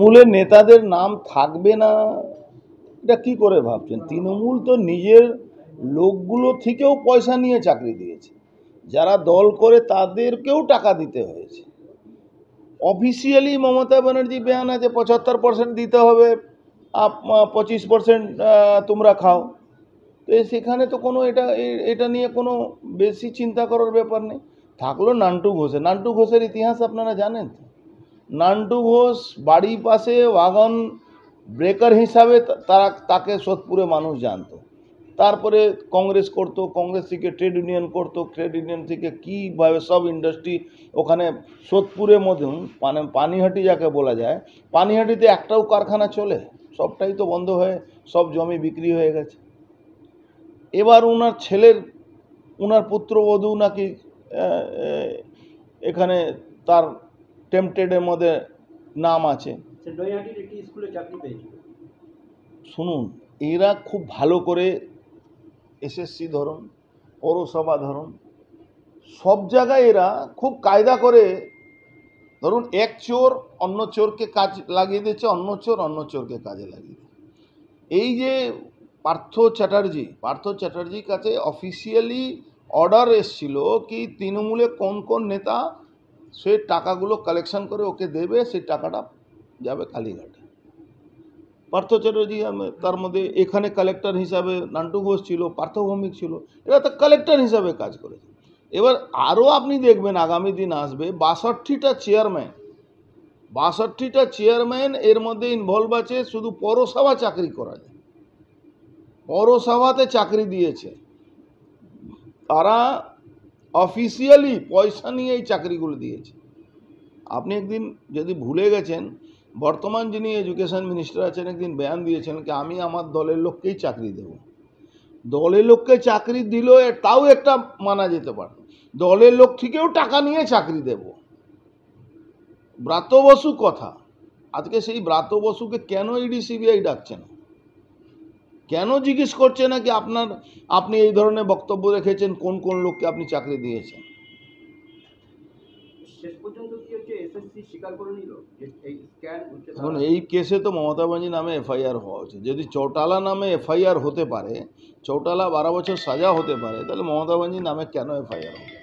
তৃণমূলের নেতাদের নাম থাকবে না, এটা কি করে ভাবছেন? তৃণমূল তো নিজের লোকগুলো থেকেও পয়সা নিয়ে চাকরি দিয়েছে, যারা দল করে তাদেরকেও টাকা দিতে হয়েছে। অফিসিয়ালি মমতা ব্যানার্জি বয়ান আছে 75% দিতে হবে, 25% তোমরা খাও। তো সেখানে তো কোনো এটা নিয়ে কোনো বেশি চিন্তা করার ব্যাপার নেই। থাকলো নান্টু ঘোষের। নান্টু ঘোষের ইতিহাস আপনারা জানেন তো। নান্টু ঘোষ বাড়ির পাশে ওয়াগন ব্রেকার হিসাবে তাকে সোদপুরে মানুষ জানতো। তারপরে কংগ্রেস করতো, কংগ্রেস থেকে ট্রেড ইউনিয়ন করতো, ট্রেড ইউনিয়ন থেকে কীভাবে সব ইন্ডাস্ট্রি ওখানে সোদপুরের মধ্যে, মানে পানিহাটি যাকে বলা যায়, পানিহাটিতে একটাও কারখানা চলে, সবটাই তো বন্ধ হয়ে সব জমি বিক্রি হয়ে গেছে। এবার ওনার ছেলের, ওনার পুত্রবধূ নাকি এখানে তার টেম্পটেডের মধ্যে নাম আছে। শুনুন, এরা খুব ভালো করে এসএসসি ধরুন, পৌরসভা ধরুন, সব জায়গায় এরা খুব কায়দা করে, ধরুন এক চোর অন্য চোরকে কাজ লাগিয়ে দিচ্ছে, অন্য চোরকে কাজে লাগিয়ে দিচ্ছে। এই যে পার্থ চ্যাটার্জির কাছে অফিসিয়ালি অর্ডার এসছিল কি তৃণমূলে কোন কোন নেতা সে টাকাগুলো কালেকশন করে ওকে দেবে, সেই টাকাটা যাবে কালীঘাটে। পার্থ চ্যাটার্জি, তার মধ্যে এখানে কালেক্টর হিসাবে নান্টু ঘোষ ছিল, পার্থ ভৌমিক ছিল, এরা তো কালেক্টর হিসাবে কাজ করেছে। এবার আরও আপনি দেখবেন আগামী দিন আসবে 62টা চেয়ারম্যান এর মধ্যে ইনভলভ আছে। শুধু পৌরসভা চাকরি করা যায়, পৌরসভাতে চাকরি দিয়েছে তারা, অফিসিয়ালি পয়সা নিয়ে এই চাকরিগুলো দিয়েছে। আপনি একদিন যদি ভুলে গেছেন, বর্তমান যিনি এডুকেশন মিনিস্টার আছেন একদিন বয়ান দিয়েছেন কি আমি আমার দলের লোককেই চাকরি দেব। দলের লোককে চাকরি দিল তাও একটা মানা যেতে পারে, দলের লোক থেকেও টাকা নিয়ে চাকরি দেব। ব্রাত্য বসু কথা, আজকে সেই ব্রাত্য বসুকে কেন ইডি সিবিআই ডাকছে না, কেন জিজ্ঞেস করছে না কি আপনি এই ধরনের বক্তব্য রেখেছেন, কোন কোন লোককে আপনি চাকরি দিয়েছেন? এখন এই কেসে তো মমতা ব্যানার্জি নামে এফআইআর হওয়া উচিত। যদি চৌটালা নামে এফআইআর হতে পারে, চৌটালা 12 বছর সাজা হতে পারে, তাহলে মমতা ব্যানার্জি নামে কেন এফআইআর হবে?